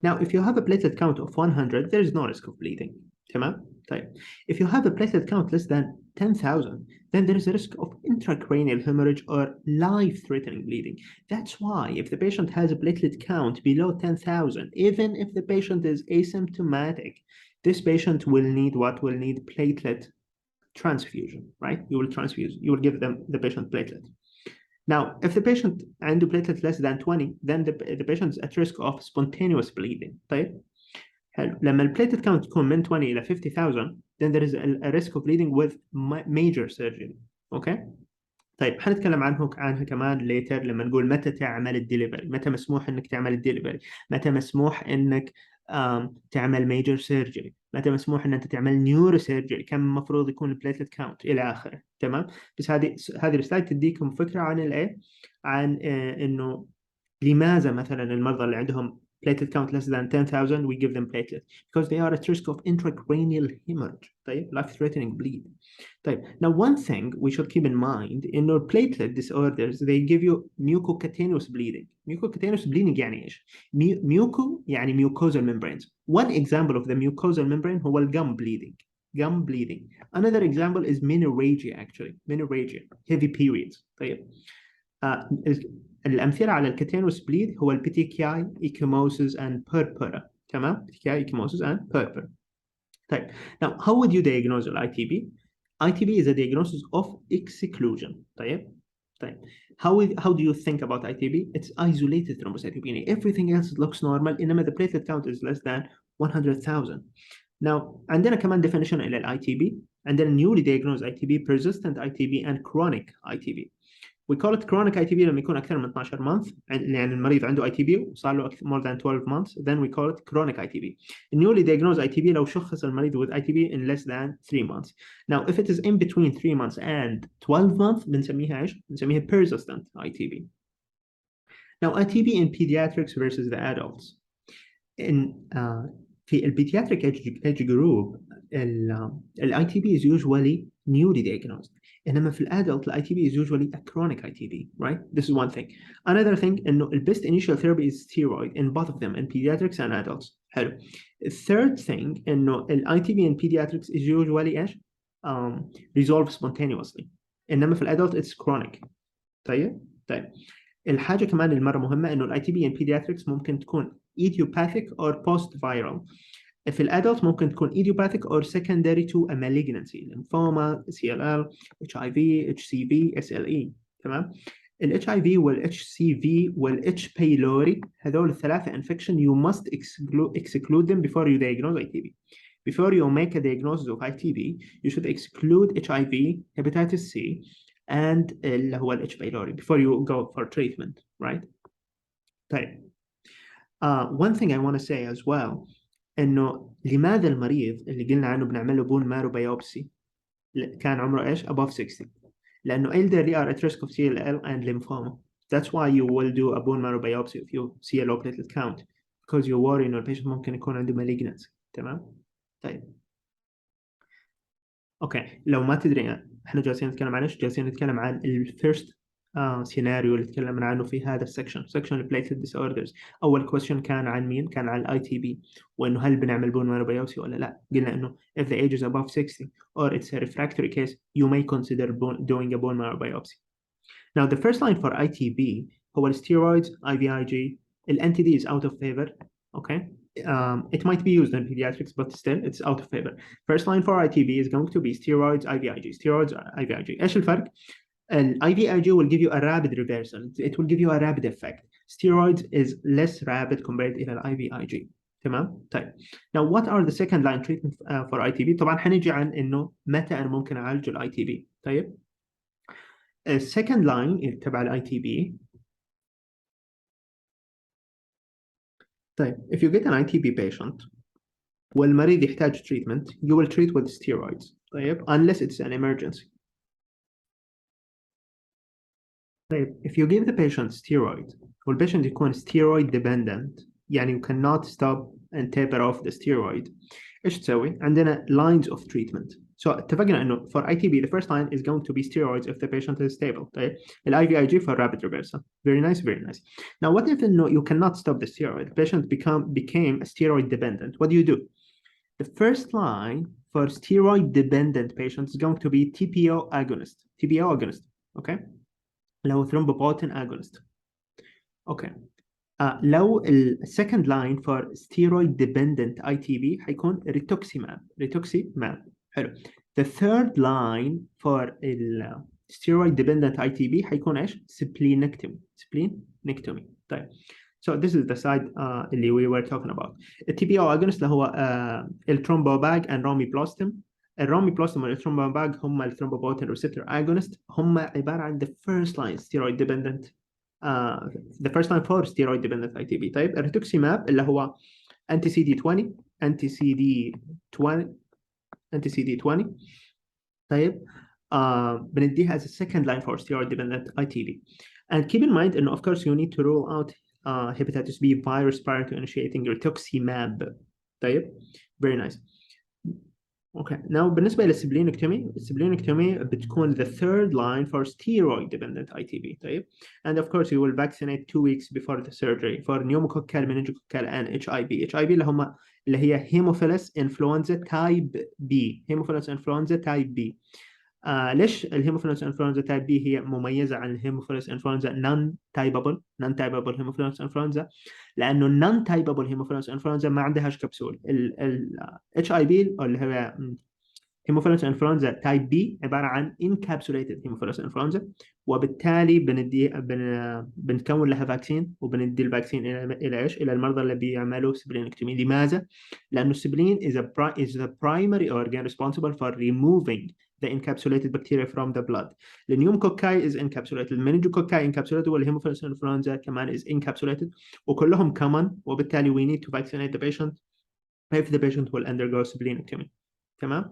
Now, if you have a platelet count of 100, there is no risk of bleeding. تمام؟ طيب. If you have a platelet count less than 10,000, then there is a risk of intracranial hemorrhage or life-threatening bleeding. That's why if the patient has a platelet count below 10,000, even if the patient is asymptomatic, this patient will need what? Will need platelet transfusion, right? You will transfuse, you will give them the patient platelet. Now, if the patient عنده platelet less than 20, then the patient is at risk of spontaneous bleeding. طيب. حلو. لما البليتلت count تكون من 20 إلى 50,000, then there is a risk of bleeding with major surgery. Okay? طيب حنتكلم عنها كمان later لما نقول متى تعمل الدليفري، متى مسموح انك تعمل الدليفري، متى مسموح انك تعمل major surgery، متى مسموح ان انت تعمل نيورو سيرجري، كم المفروض يكون البليتلت كاونت الى اخره. تمام. بس هذه السلايد تديكم فكره عن الايه، عن انه لماذا مثلا المرضى اللي عندهم platelet count less than 10,000 we give them platelets because they are at risk of intracranial hemorrhage. طيب, life-threatening bleed. طيب, now one thing we should keep in mind in our platelet disorders they give you mucocutaneous bleeding. Mucocutaneous bleeding يعني ايش؟ muco يعني mucosal membranes. One example of the mucosal membrane هو الgum bleeding. Gum bleeding. Another example is menorrhagia actually. Menorrhagia, heavy periods. طيب. الأمثلة على الكتينوس بليد هو البيتيكياي إيكيموسيس and purpura. تمام؟ بيتيكياي إيكيموسيس and purpura. طيب. Now, how would you diagnose ITB? ITB is a diagnosis of exclusion. طيب. طيب. How do you think about ITB? It's isolated thrombocytopenia. Everything else looks normal. إنما the platelet count is less than 100,000. Now, عندنا كمان definition إلى ITB. عندنا newly diagnosed ITB, persistent ITB, and chronic ITB. We call it chronic ITB لما يكون أكثر من 12 months يعني المريض عنده ITB وصار له more than 12 months, then we call it chronic ITB. Newly diagnosed ITB لو شخص المريض with ITB in less than 3 months. Now, if it is in between 3 months and 12 months بنسميها إيش؟ بنسميها persistent ITB. Now, ITB in pediatrics versus the adults. في pediatric age group ITB is usually newly diagnosed. إنما في الادلت ITB is usually a chronic ITB, right? This is one thing. Another thing إنه the best initial therapy is steroid in both of them in pediatrics and adults. حلو. Third thing إنه ITB in pediatrics is usually إيش؟ resolve spontaneously. إنما في الادلت it's chronic. طيب. الحاجة كمان المرة مهمة إنه ITB in pediatrics ممكن تكون idiopathic or post-viral. في الادلت ممكن تكون idiopathic or secondary to a malignancy, lymphoma, CLL, HIV, HCV, SLE. تمام. ال HIV وال HCV وال H. pylori هذول الثلاثة infection you must exclude them before you diagnose ITB. Before you make a diagnosis of ITB, you should exclude HIV, hepatitis C, and اللي هو ال H. pylori before you go for treatment, right? طيب. One thing I want to say as well إنه لماذا المريض اللي قلنا عنه بنعمل له بون مارو بايوبسي كان عمره إيش above 60؟ لأنه elderly are at risk of CLL and lymphoma. That's why you will do a bone marrow biopsy if you see a low platelet count because you worry إنه البيشنت ممكن يكون عنده malignancy. تمام؟ طيب. أوكي. لو ما تدري إحنا جالسين نتكلم عن إيش؟ جالسين نتكلم عن الفيرست سيناريو اللي تكلمنا عنه في هذا سكشن platelet disorders. أول question كان عن مين؟ كان عن ITB وإنه هل بنعمل bone marrow biopsy ولا لا؟ قلنا إنه if the age is above 60 or it's a refractory case you may consider doing a bone marrow biopsy. Now the first line for ITB هو steroids, IVIG. NTD is out of favor. Okay. It might be used in pediatrics but still it's out of favor. First line for ITB is going to be steroids, IVIG. Steroids, IVIG. إيش الفرق؟ And IVIG will give you a rapid reversal. It will give you a rapid effect. Steroids is less rapid compared to IVIG. تمام؟ طيب. Now what are the second line treatment for ITB؟ طبعا حنيجي عن إنه متى أنا ممكن أعالج ITB. طيب. Second line تبع ITB. طيب. If you get an ITB patient والمريض يحتاج treatment, you will treat with steroids. طيب. Unless it's an emergency. طيب, if you give the patient steroid والpatient يكون steroid dependent يعني you cannot stop and taper off the steroid إيش تسوي؟ عندنا lines of treatment. So اتفقنا انه for ITB the first line is going to be steroids if the patient is stable. طيب ال IVIG for rapid reversal. Very nice, very nice. Now what if no, you cannot stop the steroid? The patient became steroid dependent. What do you do? The first line for steroid dependent patients is going to be TPO agonist. TPO agonist. Okay. لو thrombopoietin agonist. Okay. لو السكند لاين فور ستيرويد ديبندنت اي تي بي حيكون ريتوكسيماب. حلو. The third line for الستيرويد ديبندنت اي تي بي حيكون ايش؟ splenectomy. طيب. So this is the side اللي we were talking about. التي بي او agonist اللي هو الترومبوباج and روميبلاستم. الروميبلاستم والترومبوباج هم الثرومبوبوتين ريسبتور agonist، هم عبارة عن the first line steroid dependent the first line for steroid dependent ITB. طيب الريتوكسيماب اللي هو anti CD20 anti CD20 طيب بنديها as a second line for steroid dependent ITB. And keep in mind انه of course you need to rule out hepatitis B virus prior to initiating rituximab. طيب very nice. Okay. Now بالنسبة للسبلينكتومي، السبلينكتومي بتكون the third line for steroid dependent ITB. طيب. And of course you will vaccinate 2 weeks before the surgery for pneumococcal, meningococcal and HIV. HIV اللي هي Haemophilus influenza type B. Haemophilus influenza type B. ليش الهيموفيلوس انفلونزا تايب بي هي مميزة عن الهيموفيلوس انفلونزا non typeable هيموفيلوس انفلونزا؟ لأنه non typeable هيموفيلوس انفلونزا ما عندهاش كبسول. ال HIV اللي هو هيموفيلوس انفلونزا تايب بي عبارة عن encapsulated هيموفيلوس انفلونزا، وبالتالي بنكون لها فاكسين، وبندي الفاكسين إلى إيش؟ إلى المرضى اللي بيعملوا سبلينكتومي. لماذا؟ لأنه السبلين is the primary organ responsible for removing the encapsulated bacteria from the blood. The pneumococci is encapsulated, meningococci encapsulated, والهيموفيلوس انفلونزا كمان is encapsulated، وكلهم common، وبالتالي we need to vaccinate the patient if the patient will undergo splenectomy. تمام؟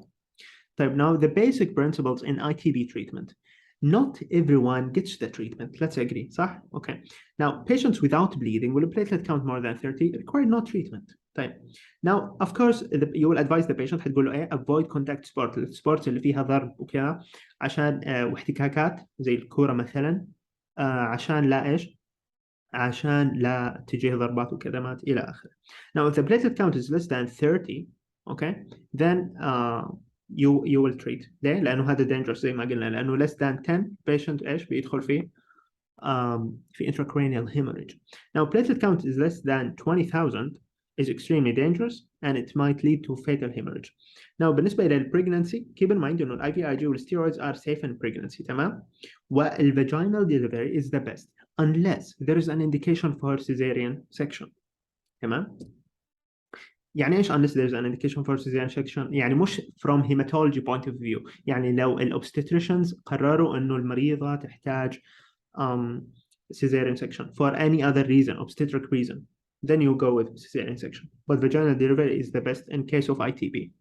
طيب now the basic principles in ITB treatment. Not everyone gets the treatment. Let's agree. صح? Okay. Now patients without bleeding will platelet count more than 30 require no treatment. طيب. Now of course you will advise the patient هتقول له ايه avoid contact sport. السبورتس اللي فيها ضرب وكذا عشان واحتكاكات زي الكورة مثلا عشان لا ايش؟ عشان لا تجيه ضربات وكدمات إلى آخره. Now if the platelet count is less than 30, okay, then you will treat. ليه؟ لأنه هذا dangerous زي ما قلنا، لأنه less than 10 patient إيش بيدخل فيه في intracranial hemorrhage. Now platelet count is less than 20,000 is extremely dangerous and it might lead to fatal hemorrhage. Now بالنسبة إلى pregnancy keep in mind إنه IVIG والsteroids are safe in pregnancy. تمام؟ والvaginal delivery is the best unless there is an indication for cesarean section. تمام؟ يعني ايش unless there is an indication for cesarean section؟ يعني مش from hematology point of view. يعني لو الobstetricians قرروا انه المريضة تحتاج cesarean section for any other reason, obstetric reason, then you go with cesarean section. But vaginal delivery is the best in case of ITB.